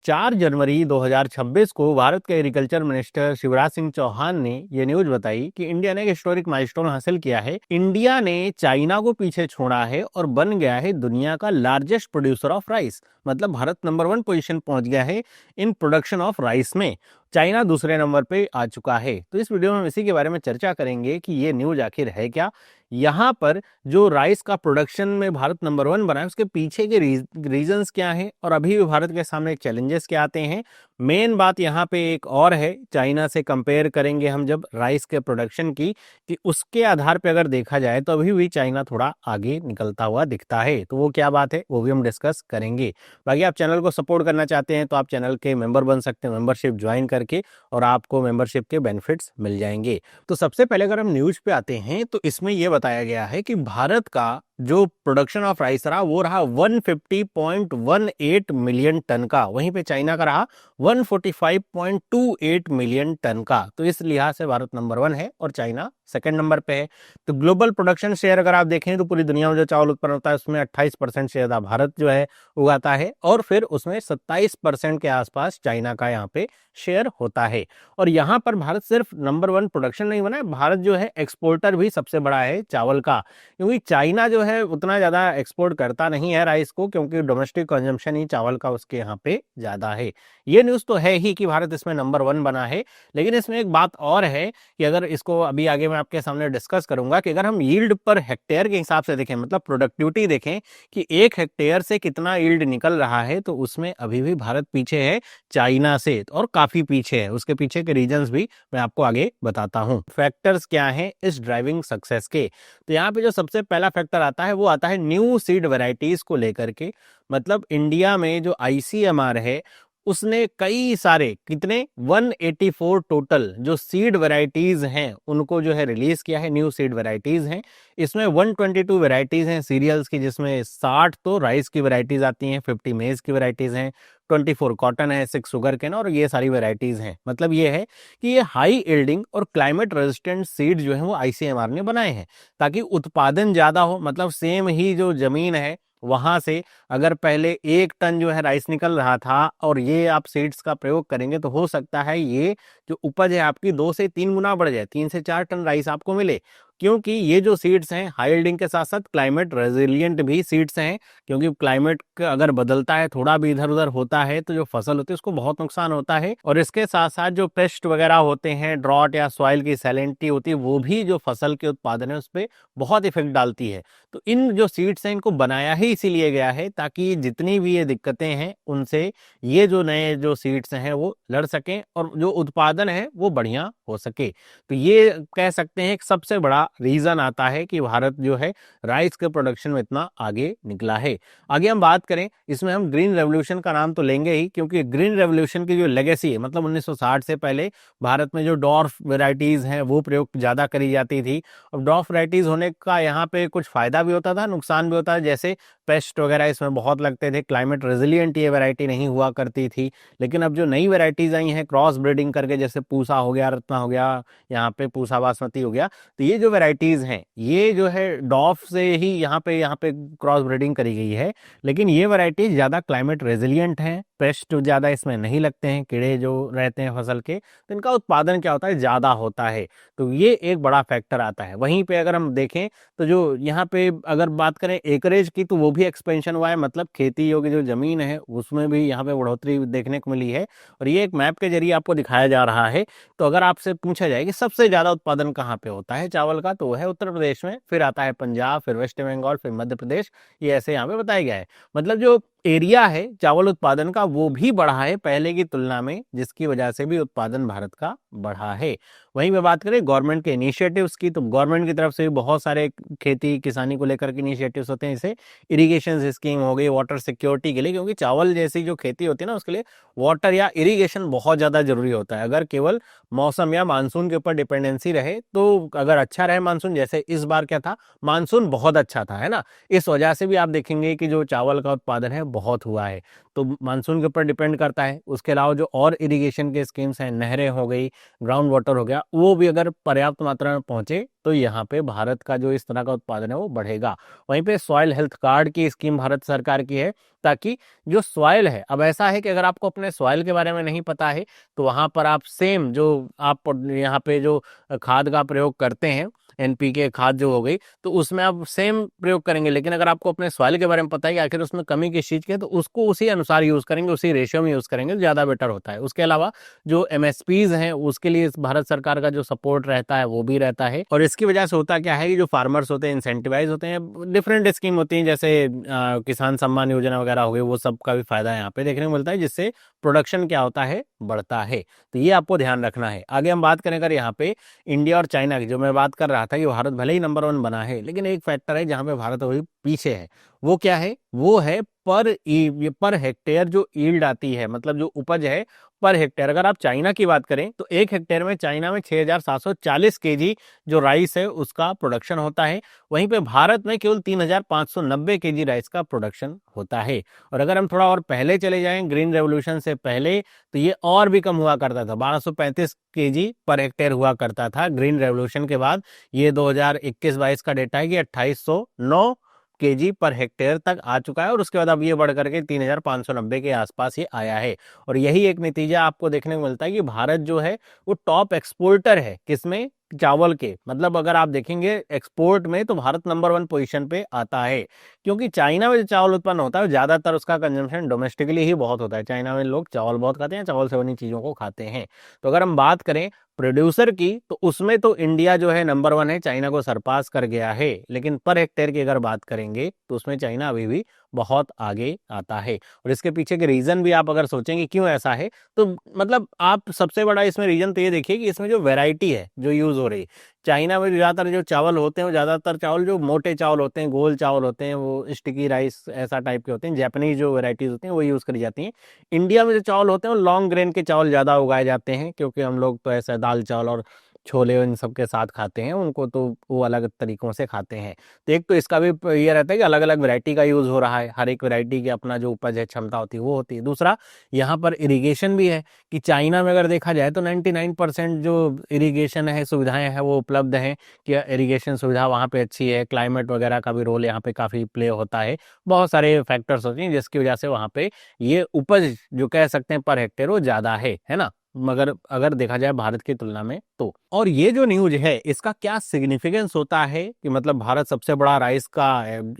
4 जनवरी 2026 को भारत के agriculture minister Shivraj Singh Chauhan ने ये न्यूज बताई कि इंडिया ने एक हिस्टोरिक माइलस्टोन हासिल किया है। इंडिया ने चाइना को पीछे छोड़ा है और बन गया है दुनिया का लार्जेस्ट प्रोड्यूसर ऑफ राइस। मतलब भारत नंबर 1 पोजीशन पहुंच गया है इन प्रोडक्शन ऑफ राइस में। चाइना दूसरे नंबर पे आ चुका है। तो इस वीडियो में हम इसी के बारे में चर्चा करेंगे कि ये न्यूज आखिर है क्या, यहाँ पर जो राइस का प्रोडक्शन में भारत नंबर 1 बना है उसके पीछे के रीजंस क्या हैं और अभी भी भारत के सामने चैलेंजेस क्या आते हैं। मेन बात यहाँ पे एक और है, चाइना से कंपेयर करेंगे हम जब राइस के प्रोडक्शन की, कि उसके आधार पे अगर देखा जाए तो अभी भी चाइना थोड़ा आगे निकलता हुआ दिखता है। तो वो क्या बात है वो भी हम डिस्कस करेंगे। बाकी आप चैनल को सपोर्ट करना चाहते हैं तो आप चैनल के मेंबर बन सकते हैं, मेंबरशिप ज्वाइन करके, और आपको मेंबरशिप के बेनिफिट्स मिल जाएंगे। तो सबसे पहले अगर हम न्यूज पे आते हैं तो इसमें यह बताया गया है कि भारत का जो प्रोडक्शन ऑफ राइस रहा वो रहा 150.18 मिलियन टन का, वहीं पे चाइना का रहा 145.28 मिलियन टन का। तो इस लिहाज से भारत नंबर 1 है और चाइना सेकंड नंबर पे है। तो ग्लोबल प्रोडक्शन शेयर अगर आप देखें तो पूरी दुनिया में जो चावल उत्पन्न होता है उसमें 28% शेयर भारत जो है उगाता है, और फिर उसमें 27% के आसपास चाइना का यहाँ पे शेयर होता है। और यहाँ पर भारत सिर्फ नंबर 1 प्रोडक्शन नहीं बना है, भारत जो है एक्सपोर्टर भी सबसे बड़ा है चावल का, क्योंकि चाइना जो है उतना ज्यादा एक्सपोर्ट करता नहीं है राइस को, क्योंकि डोमेस्टिक कंजम्पशन ही चावल का उसके यहाँ पे ज्यादा है। ये न्यूज तो है ही कि भारत इसमें नंबर 1 बना है, लेकिन इसमें एक बात और है कि अगर इसको अभी आगे मैं आपके सामने डिस्कस करूंगा कि अगर हम यील्ड पर हेक्टेयर के हिसाब से देखें, मतलब प्रोडक्टिविटी देखें कि 1 हेक्टेयर से कितना यील्ड निकल रहा है, तो उसमें अभी भी भारत पीछे है चाइना से, और काफी पीछे है। उसके पीछे के रीजंस भी मैं आपको आगे बताता हूं। फैक्टर्स क्या हैं इस ड्राइविंग सक्सेस के, तो यहाँ पे जो सबसे पहला फैक्टर आता है वो आता है न्यू सीड वैरायटीज को लेकर के। मतलब इंडिया में जो आईसीएमआर है उसने कई सारे, कितने 184 टोटल जो सीड वैरायटीज हैं उनको जो है रिलीज किया है। न्यू सीड वैरायटीज हैं, इसमें 122 वैरायटीज हैं सीरियल्स की, जिसमें 60 तो राइस की वैरायटीज आती हैं, 50 मेज की वैरायटीज हैं, 24 कॉटन है, 6 शुगर केन, और ये सारी वैरायटीज हैं। मतलब ये है कि ये हाई यील्डिंग और क्लाइमेट रेजिस्टेंट सीड जो है वो आईसीएमआर ने बनाए हैं ताकि उत्पादन ज्यादा हो। मतलब सेम ही जो जमीन है वहां से अगर पहले 1 टन जो है राइस निकल रहा था और ये आप सीड्स का प्रयोग करेंगे तो हो सकता है ये जो उपज है आपकी 2 से 3 गुना बढ़ जाए, 3 से 4 टन राइस आपको मिले, क्योंकि ये जो सीड्स हैं हाई यील्डिंग के साथ साथ क्लाइमेट रेजिलिएंट भी सीड्स हैं। क्योंकि क्लाइमेट अगर बदलता है, थोड़ा भी इधर उधर होता है, तो जो फसल होती है उसको बहुत नुकसान होता है, और इसके साथ साथ जो पेस्ट वगैरह होते हैं, ड्रॉट या सॉइल की सैलिनिटी होती है, वो भी जो फसल के उत्पादन है उस पर बहुत इफेक्ट डालती है। तो इन जो सीड्स हैं इनको बनाया ही इसीलिए गया है ताकि जितनी भी ये दिक्कतें हैं उनसे ये जो नए जो सीड्स हैं वो लड़ सकें और जो उत्पादन है वो बढ़िया हो सके। तो ये कह सकते हैं एक सबसे बड़ा रीजन आता है कि भारत जो है राइस के प्रोडक्शन में इतना आगे निकला है। आगे हम बात करें, इसमें हम ग्रीन रेवोल्यूशन का नाम तो लेंगे ही, क्योंकि ग्रीन रेवोल्यूशन की जो लेगेसी है, मतलब 1960 से पहले भारत में जो डॉर्फ वेराइटीज हैं वो प्रयोग ज्यादा करी जाती थी। और डॉर्फ वेराइटीज होने का यहाँ पे कुछ फायदा भी होता था, नुकसान भी होता है, जैसे पेस्ट वगैरह इसमें बहुत लगते थे, क्लाइमेट रेजिलिएंट ये वैरायटी नहीं हुआ करती थी। लेकिन अब जो नई वैरायटीज आई हैं क्रॉस ब्रीडिंग करके, जैसे पूसा हो गया, रत्ना हो गया, यहाँ पे पूसा बासमती हो गया, तो ये जो वैरायटीज हैं ये जो है डॉफ से ही यहाँ पे क्रॉस ब्रीडिंग करी गई है। लेकिन ये वैरायटीज ज्यादा क्लाइमेट रेजिलिएंट हैं, पेस्ट ज्यादा इसमें नहीं लगते हैं, कीड़े जो रहते हैं फसल के, तो इनका उत्पादन क्या होता है ज्यादा होता है। तो ये एक बड़ा फैक्टर आता है। वहीं पे अगर हम देखें तो जो यहाँ पे अगर बात करें एकरेज की, तो वो भी एक्सपेंशन हुआ है, मतलब खेती योग्य जो जमीन है उसमें भी यहाँ पे बढ़ोतरी देखने को मिली है। और ये एक मैप के जरिए आपको दिखाया जा रहा है। तो अगर आपसे पूछा जाए कि सबसे ज्यादा उत्पादन कहाँ पे होता है चावल का, तो वो है उत्तर प्रदेश में, फिर आता है पंजाब, फिर वेस्ट बंगाल, फिर मध्य प्रदेश, ये ऐसे यहाँ पे बताया गया है। मतलब जो एरिया है चावल उत्पादन का वो भी बढ़ा है पहले की तुलना में, जिसकी वजह से भी उत्पादन भारत का बढ़ा है। वहीं पे बात करें गवर्नमेंट के इनिशिएटिव्स की, तो गवर्नमेंट की तरफ से भी बहुत सारे खेती किसानी को लेकर के इनिशिएटिव्स होते हैं। जैसे इरिगेशन स्कीम हो गई वाटर सिक्योरिटी के लिए, क्योंकि चावल जैसी जो खेती होती है ना उसके लिए वाटर या इरिगेशन बहुत ज्यादा जरूरी होता है। अगर केवल मौसम या मानसून के ऊपर डिपेंडेंसी रहे, तो अगर अच्छा रहे मानसून, जैसे इस बार क्या था, मानसून बहुत अच्छा था, है ना, इस वजह से भी आप देखेंगे कि जो चावल का उत्पादन है बहुत हुआ है। तो मानसून के ऊपर डिपेंड करता है। उसके अलावा जो और इरिगेशन के स्कीम्स हैं, नहरें हो गई, ग्राउंड वाटर हो गया, वो भी अगर पर्याप्त मात्रा में पहुंचे तो यहाँ पे भारत का जो इस तरह का उत्पादन है वो बढ़ेगा। वहीं पे सॉइल हेल्थ कार्ड की स्कीम भारत सरकार की है, ताकि जो सॉइल है, अब ऐसा है कि अगर आपको अपने सॉइल के बारे में नहीं पता है तो वहां पर आप सेम जो आप यहाँ पे जो खाद का प्रयोग करते हैं, एनपीके खाद जो हो गई, तो उसमें आप सेम प्रयोग करेंगे। लेकिन अगर आपको अपने सॉइल के बारे में पता है कि आखिर उसमें कमी किस चीज की है, तो उसको उसी अनुसार यूज करेंगे, उसी रेशियो में यूज करेंगे, तो ज्यादा बेटर होता है। उसके अलावा जो एमएसपीज हैं उसके लिए भारत सरकार का जो सपोर्ट रहता है वो भी रहता है। और इसकी वजह से होता क्या है कि जो फार्मर्स होते हैं इंसेंटिवाइज होते हैं, डिफरेंट स्कीम होती हैं, जैसे किसान सम्मान योजना वगैरह हो गई, वो सब का भी फायदा यहाँ पे देखने को मिलता है, जिससे प्रोडक्शन क्या होता है, बढ़ता है। तो ये आपको ध्यान रखना है। आगे हम बात करें अगर यहाँ पे इंडिया और चाइना की, जो मैं बात कर रहा था कि भारत भले ही नंबर 1 बना है, लेकिन एक फैक्टर है जहां पे भारत अभी पीछे है। वो क्या है? वो है पर हेक्टेयर जो ईल्ड आती है, मतलब जो उपज है पर हेक्टेयर। अगर आप चाइना की बात करें तो 1 हेक्टेयर में चाइना में 6,740 केजी जो राइस है उसका प्रोडक्शन होता है। वहीं पे भारत में केवल 3,590 केजी राइस का प्रोडक्शन होता है। और अगर हम थोड़ा और पहले चले जाएं, ग्रीन रेवोल्यूशन से पहले, तो ये और भी कम हुआ करता था, 1235 केजी पर हेक्टेयर हुआ करता था। ग्रीन रेवोल्यूशन के बाद ये 2021-22 का डेटा है कि 2809 केजी पर हेक्टेयर तक आ चुका है, और उसके बाद अब ये बढ़ करके 3,590 के आसपास ये आया है। और यही एक नतीजा आपको देखने को मिलता है कि भारत जो है वो टॉप एक्सपोर्टर है, किसमें? चावल के। मतलब अगर आप देखेंगे एक्सपोर्ट में तो भारत नंबर 1 पोजीशन पे आता है, क्योंकि चाइना में जो चावल उत्पन्न होता है ज्यादातर उसका कंजम्पशन डोमेस्टिकली ही बहुत होता है। चाइना में लोग चावल बहुत खाते हैं, चावल से बनी चीजों को खाते हैं। तो अगर हम बात करें प्रोड्यूसर की, तो उसमें तो इंडिया जो है नंबर 1 है, चाइना को सरपास कर गया है। लेकिन पर हेक्टेयर की अगर बात करेंगे तो उसमें चाइना अभी भी बहुत आगे आता है। और इसके पीछे के रीजन भी आप अगर सोचेंगे क्यों ऐसा है, तो मतलब आप सबसे बड़ा इसमें रीजन तो ये देखिए कि इसमें जो वैरायटी है जो यूज हो रही, चाइना में ज्यादातर जो चावल होते हैं वो ज्यादातर चावल जो मोटे चावल होते हैं, गोल चावल होते हैं, वो स्टिकी राइस ऐसा टाइप के होते हैं। जापानीज जो वैरायटीज होती हैं वो यूज करी जाती हैं। इंडिया में जो चावल होते हैं वो लॉन्ग ग्रेन के चावल ज्यादा उगाए जाते हैं, क्योंकि हम लोग तो ऐसा दाल चावल और छोले इन सब के साथ खाते हैं, उनको तो वो अलग तरीकों से खाते हैं। तो एक तो इसका भी ये रहता है कि अलग अलग वैरायटी का यूज हो रहा है, हर एक वैरायटी की अपना जो उपज है, क्षमता होती है वो होती है। दूसरा, यहाँ पर इरिगेशन भी है कि चाइना में अगर देखा जाए तो 99% जो इरिगेशन है, सुविधाएं हैं वो उपलब्ध हैं, कि इरिगेशन सुविधा वहाँ पे अच्छी है। क्लाइमेट वगैरह का भी रोल यहाँ पे काफी प्ले होता है। बहुत सारे फैक्टर्स होते हैं जिसकी वजह से वहाँ पे ये उपज जो कह सकते हैं पर हेक्टेयर वो ज्यादा है ना, मगर अगर देखा जाए भारत की तुलना में तो। और ये जो न्यूज है इसका क्या सिग्निफिकेंस होता है कि मतलब भारत सबसे बड़ा राइस का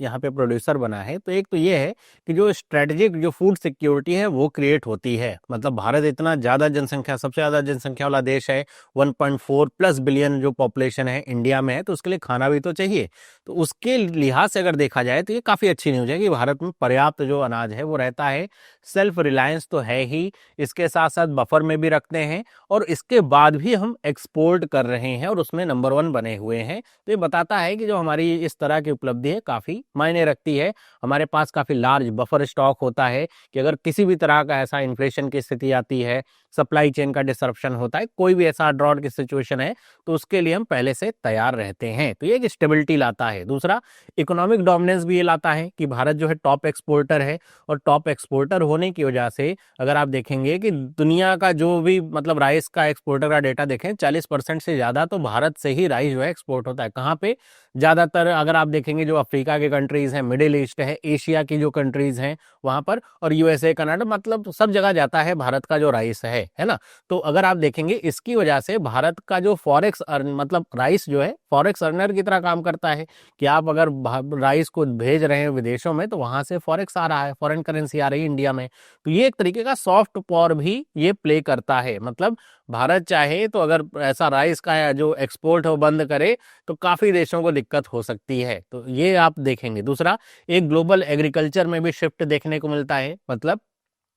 यहाँ पे प्रोड्यूसर बना है, तो एक तो ये है कि जो स्ट्रेटेजिक जो फूड सिक्योरिटी है वो क्रिएट होती है। मतलब भारत इतना ज्यादा जनसंख्या, सबसे ज्यादा जनसंख्या वाला देश है, 1.4+ बिलियन जो पॉपुलेशन है इंडिया में है, तो उसके लिए खाना भी तो चाहिए। तो उसके लिहाज से अगर देखा जाए तो ये काफी अच्छी न्यूज है कि भारत में पर्याप्त जो अनाज है वो रहता है। सेल्फ रिलायंस तो है ही, इसके साथ साथ बफर में भी रखते हैं, और इसके बाद भी हम एक्सपोर्ट कर रहे हैं और उसमें नंबर 1 बने हुए हैं। तो ये बताता है कि जो हमारी इस तरह की उपलब्धि है काफी मायने रखती है। हमारे पास काफी लार्ज बफर स्टॉक होता है कि अगर किसी भी तरह का ऐसा इन्फ्लेशन की स्थिति आती है, सप्लाई चेन का डिसरप्शन होता है, कोई भी ऐसा ड्रॉट की सिचुएशन है, तो उसके लिए हम पहले से तैयार रहते हैं। तो ये एक स्टेबिलिटी लाता है। दूसरा, इकोनॉमिक डोमिनेंस भी ये लाता है कि भारत जो है टॉप एक्सपोर्टर है, और टॉप एक्सपोर्टर होने की वजह से अगर आप देखेंगे कि दुनिया का जो भी मतलब राइस का एक्सपोर्टर का डेटा देखें, 40% से ज्यादा तो भारत से ही राइस जो है एक्सपोर्ट होता है। कहाँ पे? ज्यादातर अगर आप देखेंगे जो अफ्रीका के कंट्रीज हैं, मिडिल ईस्ट है, एशिया की जो कंट्रीज हैं वहां पर, और यूएसए, कनाडा, मतलब सब जगह जाता है भारत का जो राइस है ना। तो अगर आप देखेंगे इसकी वजह से भारत का जो फॉरेक्स मतलब राइस जो है फॉरेक्स अर्नर की तरह काम करता है, कि आप अगर राइस को भेज रहे हैं विदेशों में तो वहां से फॉरेक्स आ रहा है, फॉरेन करेंसी आ रही है इंडिया में। तो ये एक तरीके का सॉफ्ट पावर भी ये प्ले करता है। मतलब भारत चाहे तो अगर ऐसा राइस का जो एक्सपोर्ट हो बंद करे तो काफी देशों को दिक्कत हो सकती है। तो ये आप देखेंगे। दूसरा, एक ग्लोबल एग्रीकल्चर में भी शिफ्ट देखने को मिलता है। मतलब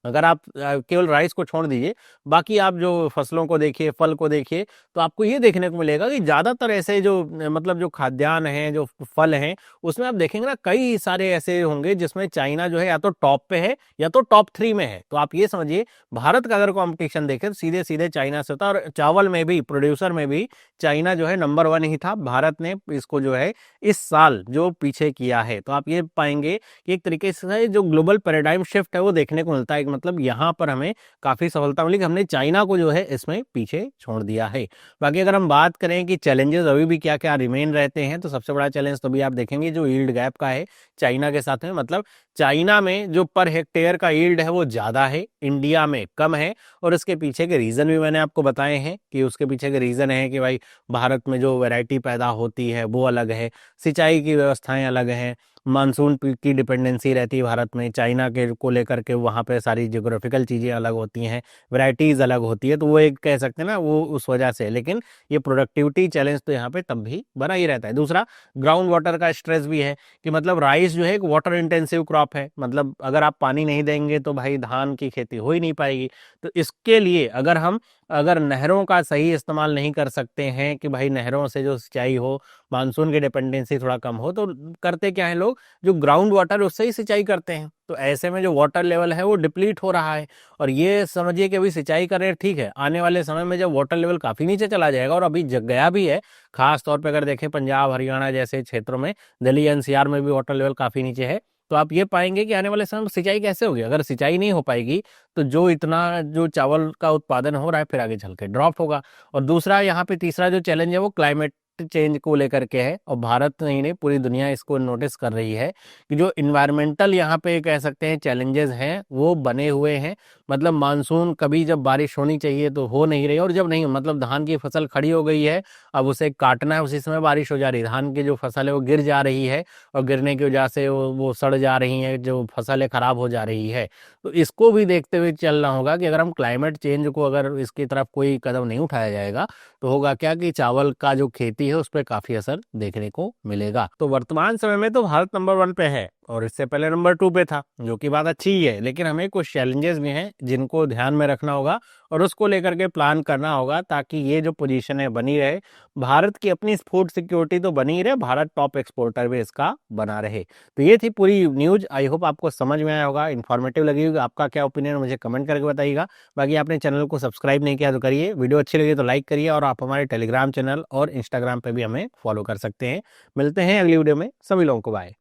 अगर आप केवल राइस को छोड़ दीजिए, बाकी आप जो फसलों को देखिए, फल को देखिए, तो आपको ये देखने को मिलेगा कि ज्यादातर ऐसे जो मतलब जो खाद्यान्न हैं, जो फल हैं, उसमें आप देखेंगे ना कई सारे ऐसे होंगे जिसमें चाइना जो है या तो टॉप पे है या तो टॉप 3 में है। तो आप ये समझिए भारत का अगर कॉम्पिटिशन देखें तो सीधे सीधे चाइना से होता है। और चावल में भी, प्रोड्यूसर में भी चाइना जो है नंबर 1 ही था। भारत ने इसको जो है इस साल जो पीछे किया है। तो आप ये पाएंगे कि एक तरीके से जो ग्लोबल पैराडाइम शिफ्ट है वो देखने को मिलता है। एक मतलब यहाँ पर हमें काफ़ी सफलता मिली कि हमने चाइना को जो है इसमें पीछे छोड़ दिया है। बाकी अगर हम बात करें कि चैलेंजेस अभी भी क्या क्या रिमेन रहते हैं, तो सबसे बड़ा चैलेंज तो भी आप देखेंगे जो यील्ड गैप का है चाइना के साथ में। मतलब चाइना में जो पर हेक्टेयर का यील्ड है वो ज़्यादा है, इंडिया में कम है। और इसके पीछे के रीज़न भी मैंने आपको बताए हैं कि उसके पीछे के रीज़न है कि भाई भारत में जो वैरायटी पैदा होती है वो अलग है, सिंचाई की व्यवस्थाएं अलग हैं, मानसून की डिपेंडेंसी रहती है भारत में, चाइना के को लेकर के वहाँ पे सारी जियोग्राफिकल चीज़ें अलग होती हैं, वैरायटीज़ अलग होती है, तो वो एक कह सकते हैं ना वो उस वजह से। लेकिन ये प्रोडक्टिविटी चैलेंज तो यहाँ पे तब भी बना ही रहता है। दूसरा ग्राउंड वाटर का स्ट्रेस भी है कि मतलब राइस जो है एक वाटर इंटेंसिव क्रॉप है, मतलब अगर आप पानी नहीं देंगे तो भाई धान की खेती हो ही नहीं पाएगी। तो इसके लिए अगर नहरों का सही इस्तेमाल नहीं कर सकते हैं कि भाई नहरों से जो सिंचाई हो, मानसून की डिपेंडेंसी थोड़ा कम हो, तो करते क्या है लोग, जो ग्राउंड वाटर उससे ही सिंचाई करते हैं। तो ऐसे में जो वाटर लेवल है वो डिप्लीट हो रहा है। और ये समझिए कि अभी सिंचाई कर रहे हैं, ठीक है, आने वाले समय में जब वाटर लेवल काफ़ी नीचे चला जाएगा, और अभी जग गया भी है, खास तौर पे अगर देखें पंजाब हरियाणा जैसे क्षेत्रों में, दिल्ली एनसीआर में भी वाटर लेवल काफ़ी नीचे है, तो आप ये पाएंगे कि आने वाले समय में सिंचाई कैसे होगी। अगर सिंचाई नहीं हो पाएगी तो जो इतना जो चावल का उत्पादन हो रहा है फिर आगे चल के ड्रॉप होगा। और दूसरा यहाँ पे तीसरा जो चैलेंज है वो क्लाइमेट चेंज को लेकर के है, और भारत नहीं नहीं पूरी दुनिया इसको नोटिस कर रही है कि जो इन्वायरमेंटल यहाँ पे कह सकते हैं चैलेंजेस हैं वो बने हुए हैं। मतलब मानसून कभी जब बारिश होनी चाहिए तो हो नहीं रही, और जब नहीं, मतलब धान की फसल खड़ी हो गई है, अब उसे काटना है, उसी समय बारिश हो जा रही है, धान की जो फसल है वो गिर जा रही है, और गिरने की वजह से वो सड़ जा रही है, जो फसल है खराब हो जा रही है। तो इसको भी देखते हुए चलना होगा कि अगर हम क्लाइमेट चेंज को अगर इसकी तरफ कोई कदम नहीं उठाया जाएगा तो होगा क्या कि चावल का जो खेती है उस पर काफी असर देखने को मिलेगा। तो वर्तमान समय में तो भारत नंबर 1 पे है, और इससे पहले नंबर 2 पे था, जो कि बात अच्छी ही है। लेकिन हमें कुछ चैलेंजेस भी हैं जिनको ध्यान में रखना होगा और उसको लेकर के प्लान करना होगा, ताकि ये जो पोजीशन है बनी रहे। भारत की अपनी फूड सिक्योरिटी तो बनी ही रहे, भारत टॉप एक्सपोर्टर भी इसका बना रहे। तो ये थी पूरी न्यूज। आई होप आपको समझ में आया होगा, इन्फॉर्मेटिव लगी होगी। आपका क्या ओपिनियन मुझे कमेंट करके बताइएगा। बाकी आपने चैनल को सब्सक्राइब नहीं किया तो करिए, वीडियो अच्छी लगी तो लाइक करिए, और आप हमारे टेलीग्राम चैनल और इंस्टाग्राम पे भी हमें फॉलो कर सकते हैं। मिलते हैं अगली वीडियो में, सभी लोगों को बाय।